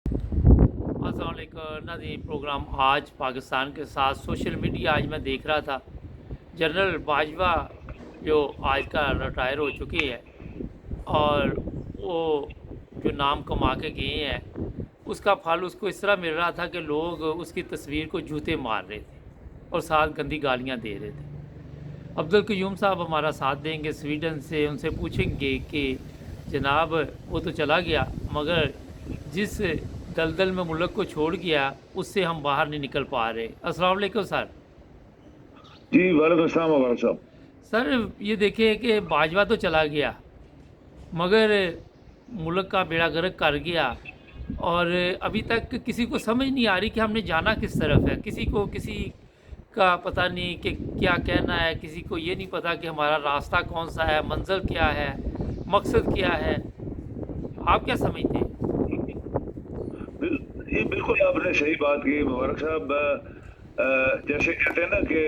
अस्सलाम वालेकुम नाज़रीन। प्रोग्राम आज पाकिस्तान के साथ सोशल मीडिया। आज मैं देख रहा था जनरल बाजवा जो आज का रिटायर हो चुके हैं और वो जो नाम कमा के गए हैं उसका फल उसको इस तरह मिल रहा था कि लोग उसकी तस्वीर को जूते मार रहे थे और साथ गंदी गालियां दे रहे थे। अब्दुल कयूम साहब हमारा साथ देंगे स्वीडन से, उनसे पूछेंगे कि जनाब वो तो चला गया मगर जिस दलदल में मुल्क को छोड़ गया उससे हम बाहर नहीं निकल पा रहे। अस्सलाम वालेकुम सर। जी वालेकुम अस्सलाम मुबारक साहब। सर ये देखिए कि बाजवा तो चला गया मगर मुल्क का बेड़ा गर्क कर गया और अभी तक किसी को समझ नहीं आ रही कि हमने जाना किस तरफ है। किसी को किसी का पता नहीं कि क्या कहना है, किसी को ये नहीं पता कि हमारा रास्ता कौन सा है, मंजिल क्या है, मकसद क्या है। आप क्या समझते हैं? ये बिल्कुल आपने सही बात की मुबारक साहब। जैसे कहते हैं ना कि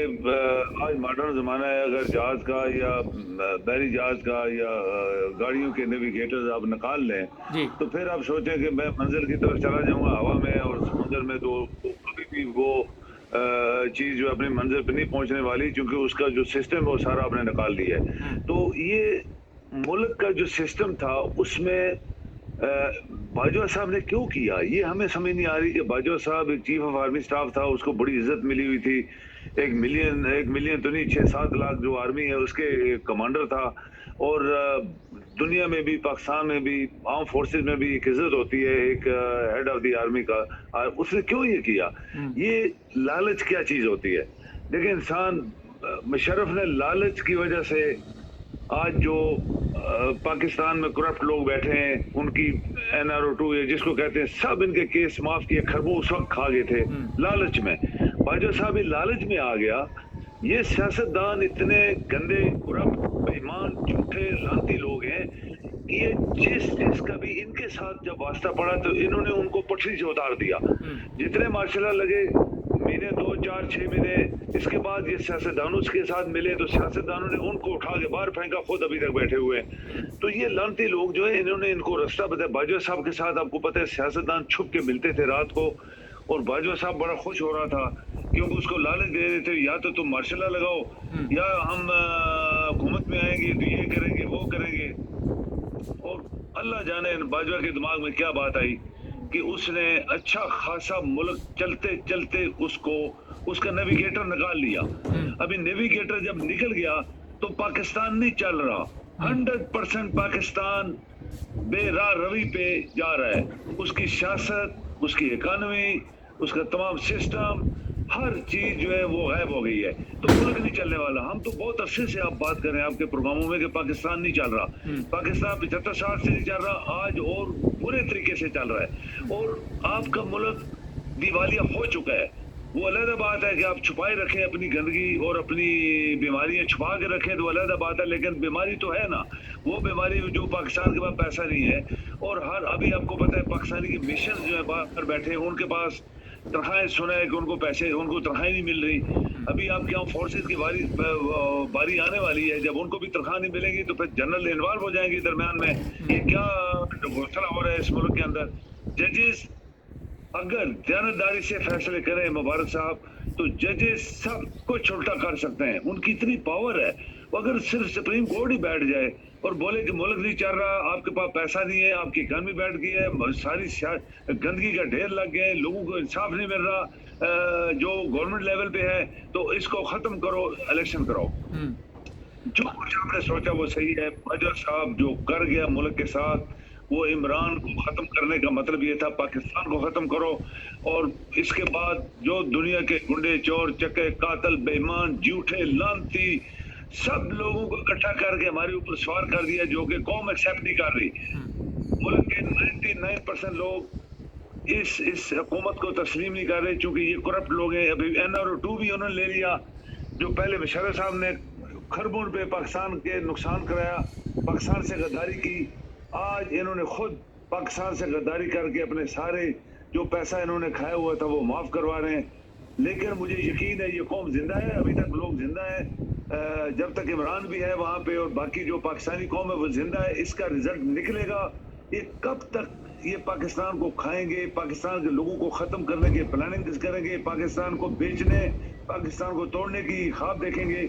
आज मॉडर्न ज़माना है। अगर जहाज़ का या बहरी जहाज़ का या गाड़ियों के नेविगेटर्स आप निकाल लें जी। तो फिर आप सोचें कि मैं मंजिल की तरफ चला जाऊंगा हवा में और समुद्र में, तो कभी भी वो चीज़ जो अपनी मंजिल पे नहीं पहुंचने वाली, क्योंकि उसका जो सिस्टम है वो सारा आपने निकाल दिया है। तो ये मुल्क का जो सिस्टम था उसमें बाजवा साहब ने क्यों किया, ये हमें समझ नहीं आ रही। कि बाजवा साहब एक चीफ ऑफ आर्मी स्टाफ था, उसको बड़ी इज्जत मिली हुई थी। एक मिलियन तो नहीं, 6-7 लाख जो आर्मी है उसके कमांडर था। और दुनिया में भी, पाकिस्तान में भी, आर्म फोर्सेस में भी एक इज्जत होती है एक हेड ऑफ द आर्मी का। उसने क्यों ये किया? ये लालच क्या चीज होती है? देखिए इंसान, मुशर्रफ ने लालच की वजह से आज जो पाकिस्तान में करप्ट लोग बैठे हैं, उनकी NRO 2 या जिसको कहते हैं, सब इनके केस माफ किए। खरबूज उस वक्त खा गए थे लालच में। बाजवा साहब ये लालच में आ गया। ये सियासतदान इतने गंदे, करप्ट, बेईमान, झूठे, लानती लोग हैं कि ये जिसका भी इनके साथ जब वास्ता पड़ा तो इन्होंने उनको पटरी से उतार दिया। जितने मार्शल लगे, महीने 2, 4, 6 महीने, इसके बाद ये सियासतदानों के साथ मिले तो सियासतदानों ने उनको उठा के बाहर फेंका, खुद अभी तक बैठे हुए हैं। तो ये लानती लोग जो है, इन्होंने इनको रास्ता बताया। बाजवा साहब के साथ आपको पता है सियासतदान छुप के मिलते थे रात को, और बाजवा साहब बड़ा खुश हो रहा था क्योंकि उसको लालच दे रहे थे, या तो तुम मार्शल लगाओ या हम हुकूमत में आएंगे तो ये करेंगे वो करेंगे। और अल्लाह जाने बाजवा के दिमाग में क्या बात आई कि उसने अच्छा खासा मुल्क चलते चलते उसको उसका नेविगेटर निकाल लिया। अभी नेविगेटर जब निकल गया तो पाकिस्तान नहीं चल रहा। 100% पाकिस्तान बेराह रवि पे जा रहा है। उसकी सियासत, उसकी इकोनॉमी, उसका तमाम सिस्टम, हर चीज जो है वो गायब हो गई है। तो मुल्क नहीं चलने वाला। हम तो बहुत अरसे से आप बात कर रहे हैं आपके प्रोग्रामों में कि पाकिस्तान नहीं चल रहा। पाकिस्तान 75 साल से नहीं चल रहा, आज और बुरे तरीके से चल रहा है। और आपका मुल्क दिवालिया हो चुका है। वो अलग बात है कि आप छुपाए रखें अपनी गंदगी और अपनी बीमारियां छुपा के रखें, तो अलग बात है, लेकिन बीमारी तो है ना। वो बीमारी जो पाकिस्तान के पास पैसा नहीं है। और हर अभी आपको पता है पाकिस्तानी के मिशन जो है बाहर बैठे हैं, उनके पास तनख्वाहें, सुना है कि उनको पैसे, उनको तनख्वाहें नहीं मिल रही। अभी आपके यहाँ फोर्सेज की बारी आने वाली है, जब उनको भी तनख्वाह नहीं मिलेगी तो फिर जनरल इन्वॉल्व हो जाएंगे दरमियान में। ये क्या घोटाला हो रहा है इस मुल्क के अंदर? जजेस अगर दयानतदारी से फैसले करें मुबारक साहब, तो जजेस सब कुछ उल्टा कर सकते हैं, उनकी इतनी पावर है। अगर सिर्फ सुप्रीम कोर्ट ही बैठ जाए और बोले कि मुल्क नहीं चल रहा, आपके पास पैसा नहीं है, आपकी इकॉनमी बैठ गई है, सारी गंदगी का ढेर लग गया है, लोगों को इंसाफ नहीं मिल रहा, जो गवर्नमेंट लेवल पे है, तो इसको खत्म करो, इलेक्शन कराओ। जो कुछ आपने सोचा वो सही है। बाजवा साहब जो कर गया मुल्क के साथ, वो इमरान को खत्म करने का मतलब ये था पाकिस्तान को खत्म करो। और इसके बाद जो दुनिया के गुंडे, चोर, चक्के, कातल, बेईमान, झूठे, लानती, सब लोगों को इकट्ठा करके हमारे ऊपर सवार कर दिया, जो कि कौम एक्सेप्ट नहीं कर रही। मुल्क के 99% लोग इस हुकूमत को तस्लीम नहीं कर रहे, क्योंकि ये करप्ट लोग हैं। अभी NRO 2 भी उन्होंने ले लिया, जो पहले मुशर्रफ साहब ने खरबों पे पाकिस्तान के नुकसान कराया, पाकिस्तान से गद्दारी की। आज इन्होंने खुद पाकिस्तान से गद्दारी करके अपने सारे जो पैसा इन्होंने खाया हुआ था वो माफ करवा रहे हैं। लेकिन मुझे यकीन है ये कौम जिंदा है, अभी तक लोग जिंदा है। जब तक इमरान भी है वहां पे और बाकी जो पाकिस्तानी कौम है वो जिंदा है। इसका रिजल्ट निकलेगा। ये कब तक ये पाकिस्तान को खाएंगे, पाकिस्तान के लोगों को खत्म करने की प्लानिंग करेंगे, पाकिस्तान को बेचने, पाकिस्तान को तोड़ने की ख्वाब देखेंगे।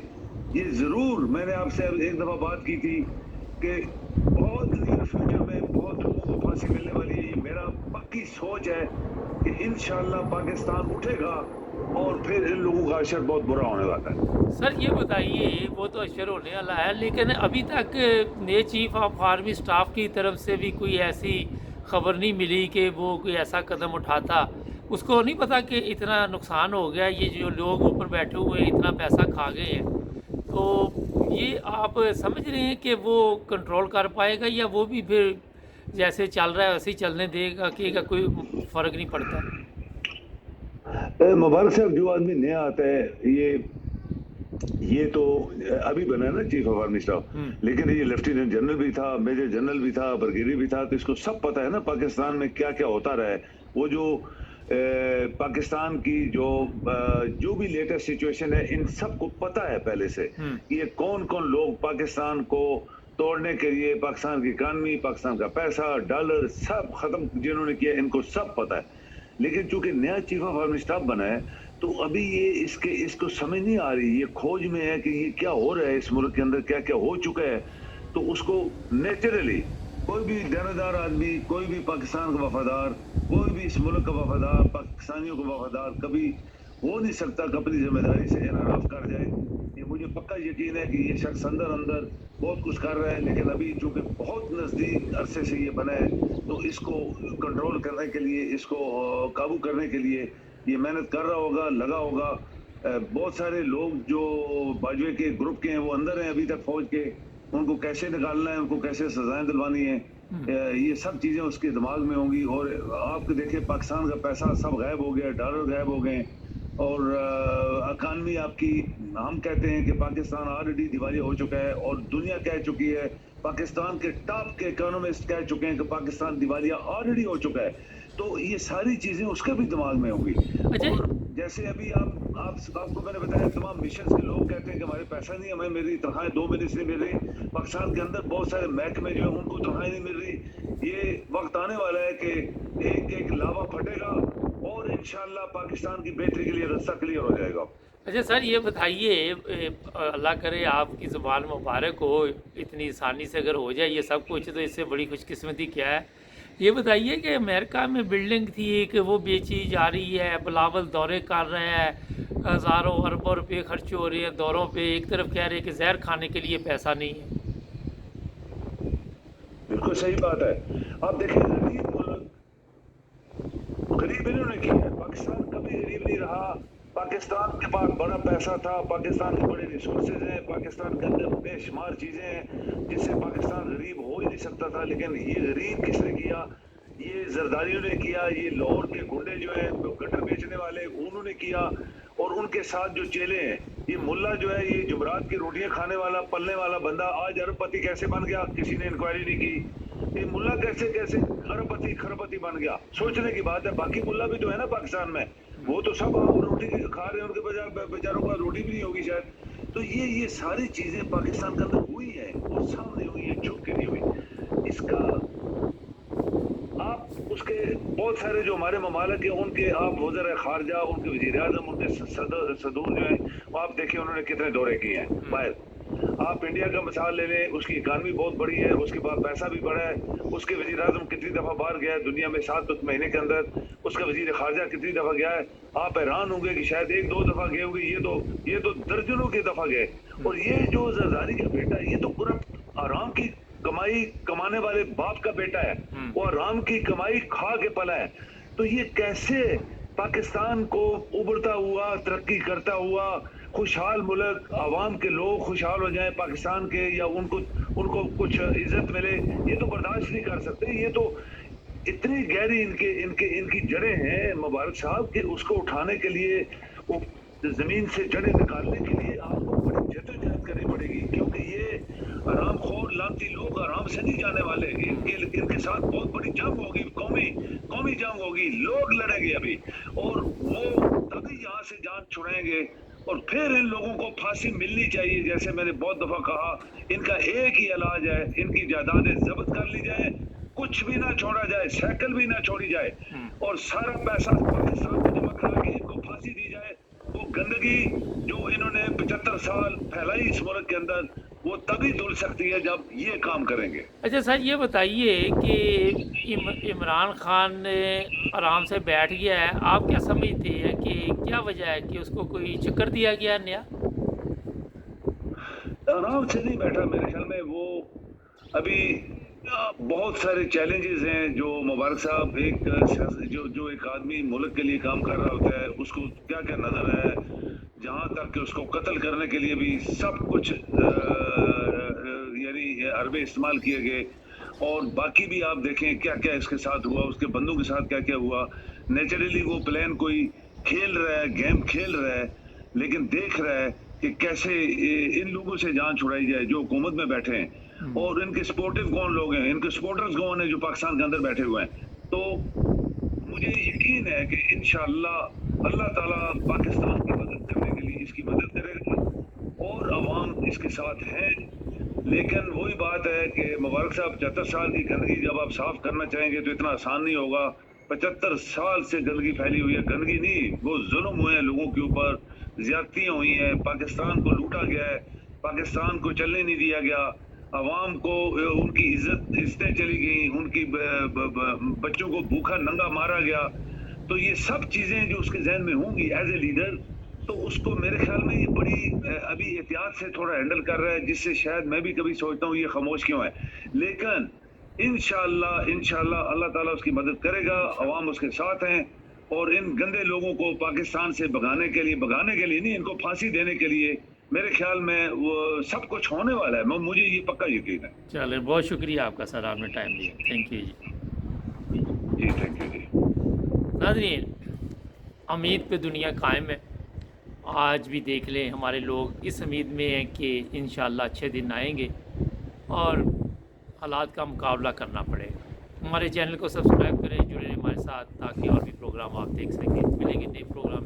ये जरूर मैंने आपसे एक दफा बात की थी कि बहुत नियर फ्यूचर में बहुत लोगों को फांसी मिलने वाली है। ये मेरा पक्की सोच है कि इंशाल्लाह पाकिस्तान उठेगा और फिर इन लोगों का असर बहुत बुरा होने वाला है। सर ये बताइए, वो तो अशर होने वाला है, लेकिन अभी तक नए चीफ ऑफ आर्मी स्टाफ की तरफ से भी कोई ऐसी खबर नहीं मिली कि वो कोई ऐसा कदम उठाता। उसको नहीं पता कि इतना नुकसान हो गया, ये जो लोग ऊपर बैठे हुए हैं इतना पैसा खा गए हैं। तो ये आप समझ रहे हैं कि वो कंट्रोल कर पाएगा, या वो भी फिर जैसे चल रहा है वैसे ही चलने देगा कि कोई फ़र्क नहीं पड़ता? मुबारक साहब, जो आदमी नया आता है, ये तो अभी बना है ना चीफ ऑफ आर्मी स्टाफ, लेकिन ये लेफ्टिनेंट जनरल भी था, मेजर जनरल भी था, ब्रिगेडियर भी था, तो इसको सब पता है ना पाकिस्तान में क्या क्या होता रहा है। वो जो पाकिस्तान की जो भी लेटेस्ट सिचुएशन है, इन सबको पता है पहले से कि ये कौन कौन लोग पाकिस्तान को तोड़ने के लिए, पाकिस्तान की इकानमी, पाकिस्तान का पैसा, डॉलर सब खत्म जिन्होंने किया, इनको सब पता है। लेकिन चूंकि नया चीफ ऑफ आर्मी स्टाफ बना है, तो अभी ये इसको समझ नहीं आ रही, ये खोज में है कि ये क्या हो रहा है इस मुल्क के अंदर, क्या क्या हो चुका है। तो उसको नेचुरली कोई भी दानेदार आदमी, कोई भी पाकिस्तान का वफादार, कोई भी इस मुल्क का वफादार, पाकिस्तानियों का वफादार कभी हो नहीं सकता कि अपनी जिम्मेदारी से इनहराफ कर जाए। ये मुझे पक्का यकीन है कि ये शख्स अंदर अंदर बहुत कुछ कर रहा है, लेकिन अभी चूंकि बहुत नजदीक अरसे से ये बना है, तो इसको कंट्रोल करने के लिए, इसको काबू करने के लिए ये मेहनत कर रहा होगा, लगा होगा। बहुत सारे लोग जो बाजवे के ग्रुप के हैं वो अंदर हैं अभी तक फौज के, उनको कैसे निकालना है, उनको कैसे सजाएं दिलवानी है, ये सब चीजें उसके दिमाग में होंगी। और आप देखिए पाकिस्तान का पैसा सब गायब हो गया, डॉलर गायब हो गए, और इकानमी आपकी, हम कहते हैं कि पाकिस्तान ऑलरेडी दिवालिया हो चुका है, और दुनिया कह चुकी है, पाकिस्तान के टॉप के इकोनॉमिस्ट कह चुके हैं कि पाकिस्तान दिवालिया ऑलरेडी हो चुका है। तो ये सारी चीजें उसके भी दिमाग में होंगी। अच्छा, और जैसे अभी आपको मैंने बताया, तमाम मिशन के लोग कहते हैं कि हमारे पैसा नहीं, हमें मेरी तनख्वाहें 2 महीने से नहीं मिल रही। पाकिस्तान के अंदर बहुत सारे महकमे जो है उनको तनख्वाहें नहीं मिल रही। ये वक्त आने वाला है कि एक एक लावा फटेगा और इंशाल्लाह पाकिस्तान की बेहतरी के लिए रास्ता क्लियर हो जाएगा। अच्छा सर ये बताइए, अल्लाह करे आपकी ज़ुबान मुबारक हो, इतनी आसानी से अगर हो जाए ये सब कुछ तो इससे बड़ी खुशकिस्मती क्या है। ये बताइए कि अमेरिका में बिल्डिंग थी कि वो बेची जा रही है, बिलावल दौरे कर रहे हैं, हज़ारों अरबों रुपए खर्च हो रहे हैं दौरों पे, एक तरफ कह रहे हैं कि जहर खाने के लिए पैसा नहीं है। बिल्कुल सही बात है। आप देखिए, गरीब इन्होंने किया है, पाकिस्तान कभी गरीब नहीं रहा। पाकिस्तान के पास बड़ा पैसा था, पाकिस्तान के बड़े रिसोर्सेज हैं, पाकिस्तान के अंदर बेशुमार चीजें हैं जिससे पाकिस्तान गरीब हो ही नहीं सकता था। लेकिन ये गरीब किसने किया? ये जरदारियों ने किया, ये लाहौर के गुंडे जो है गटर बेचने वाले उन्होंने किया, और उनके साथ जो चेले हैं, ये मुल्ला जो है, ये जुमरात की रोटियां खाने वाला पलने वाला बंदा आज अरबपति कैसे बन गया, किसी ने इंक्वायरी नहीं की। ये मुल्ला कैसे कैसे अरबपति खरबपति बन गया, सोचने की बात है। बाकी मुल्ला भी तो है ना पाकिस्तान में, वो तो सब रोटी खा रहे हैं, उनके बजाय बेचारों का रोटी भी नहीं होगी शायद। तो ये सारी चीजें पाकिस्तान के अंदर हुई है और सामने हुई है, छुप के नहीं हुई। इसका आप उसके बहुत सारे जो हमारे ममालिक हैं उनके आप वज़ीर खारजा, उनके वज़ीर आज़म, उनके सदूर जो हैं, वो आप देखिए उन्होंने कितने दौरे किए हैं बाहर। आप इंडिया का मिसाल ले लें, उसकी इकानमी बहुत बड़ी है, उसके पास पैसा भी बड़ा है, उसके वज़ीर आज़म कितनी दफ़ा बाहर गया है दुनिया में 7 महीने के अंदर, उसका वज़ीर खारजा कितनी दफ़ा गया है। आप हैरान होंगे कि शायद 1-2 दफ़ा गए होंगे, ये तो दर्जनों की दफ़ा गए। और ये जो जरदारी का बेटा है, ये तो पूरा आराम की कमाई कमाने वाले बाप का बेटा है, वो आराम की कमाई खा के पला है। तो ये कैसे पाकिस्तान को उभरता हुआ, तरक्की करता हुआ, खुशहाल मुल्क, आवाम के लोग खुशहाल हो जाएं पाकिस्तान के, या उनको कुछ इज्जत मिले, ये तो बर्दाश्त नहीं कर सकते। ये तो इतनी गहरी इनकी जड़ें हैं मुबारक साहब, कि उसको उठाने के लिए, वो जमीन से जड़ें निकालने के लिए आपको बड़ी जद्दोजहद करनी पड़ेगी, क्योंकि ये आराम खोर लानती लोग आराम से नहीं जाने वाले। इनके साथ बहुत बड़ी जंग होगी, कौमी जंग होगी, लोग लड़ेंगे अभी, और वो तभी यहाँ से जान छुड़ाएंगे। और फिर इन लोगों को फांसी मिलनी चाहिए। जैसे मैंने बहुत दफा कहा, इनका एक ही इलाज है, इनकी जायदादें जब्त कर ली जाए, कुछ भी ना छोड़ा जाए, साइकिल भी ना छोड़ी जाए हम्म। और सारा पैसा पाकिस्तान को जमा करा के इनको फांसी दी जाए। वो गंदगी जो इन्होंने 75 साल फैलाई इस मुल्क के अंदर, वो तभी धुल सकती है जब ये काम करेंगे। अच्छा सर, ये बताइए कि इमरान खान ने आराम से बैठ गया है, आप क्या समझते हैं कि क्या वजह है कि उसको कोई चक्कर दिया गया नया? आराम से नहीं बैठा, मेरे ख्याल में वो अभी बहुत सारे चैलेंजेस हैं जो मुबारक साहब जो एक आदमी मुल्क के लिए काम कर रहा होता है उसको क्या क्या नजर है, जहां तक कि उसको कत्ल करने के लिए भी सब कुछ यानी हरबे इस्तेमाल किए गए। और बाकी भी आप देखें क्या क्या इसके साथ हुआ, उसके बंदों के साथ क्या क्या हुआ। नेचुरली वो प्लान कोई खेल रहा है, गेम खेल रहा है, लेकिन देख रहा है कि कैसे इन लोगों से जान छुड़ाई जाए जो हुकूमत में बैठे हैं। और इनके सपोर्टिव कौन लोग हैं, इनके सपोर्टर्स कौन है जो पाकिस्तान के अंदर बैठे हुए हैं। तो मुझे यकीन है कि इंशाअल्लाह अल्लाह ताला पाकिस्तान की मदद करने के लिए इसकी मदद करेगा और अवाम इसके साथ है। लेकिन वही बात है कि मुबारक साहब 75 साल की गंदगी जब आप साफ करना चाहेंगे तो इतना आसान नहीं होगा। 75 साल से गंदगी फैली हुई है, गंदगी नहीं, वो जुल्म हुए हैं लोगों के ऊपर, ज्यादतियां हुई हैं, पाकिस्तान को लूटा गया है, पाकिस्तान को चलने नहीं दिया गया, अवाम को उनकी इज्जतें चली गई, उनकी बच्चों को भूखा नंगा मारा गया। तो ये सब चीजें जो उसके जहन में होंगी एज ए लीडर, तो उसको मेरे ख्याल में ये बड़ी अभी एहतियात से थोड़ा हैंडल कर रहा है, जिससे शायद मैं भी कभी सोचता हूँ ये खामोश क्यों है। लेकिन इंशाअल्लाह इंशाअल्लाह अल्लाह ताला उसकी मदद करेगा, अवाम उसके साथ हैं और इन गंदे लोगों को पाकिस्तान से भगाने के लिए नहीं, इनको फांसी देने के लिए मेरे ख्याल में वो सब कुछ होने वाला है। मुझे ये पक्का यकीन है। चलिए, बहुत शुक्रिया आपका सर, आपने टाइम दिया, थैंक यू जी। जी थैंक यू जी। नाज़रीन, उम्मीद पे दुनिया कायम है। आज भी देख लें, हमारे लोग इस उम्मीद में हैं कि इंशाअल्लाह अच्छे दिन आएंगे और हालात का मुकाबला करना पड़ेगा। हमारे चैनल को सब्सक्राइब करें, जुड़े रहें हमारे साथ ताकि और भी प्रोग्राम आप देख सकें। मिलेंगे नए प्रोग्राम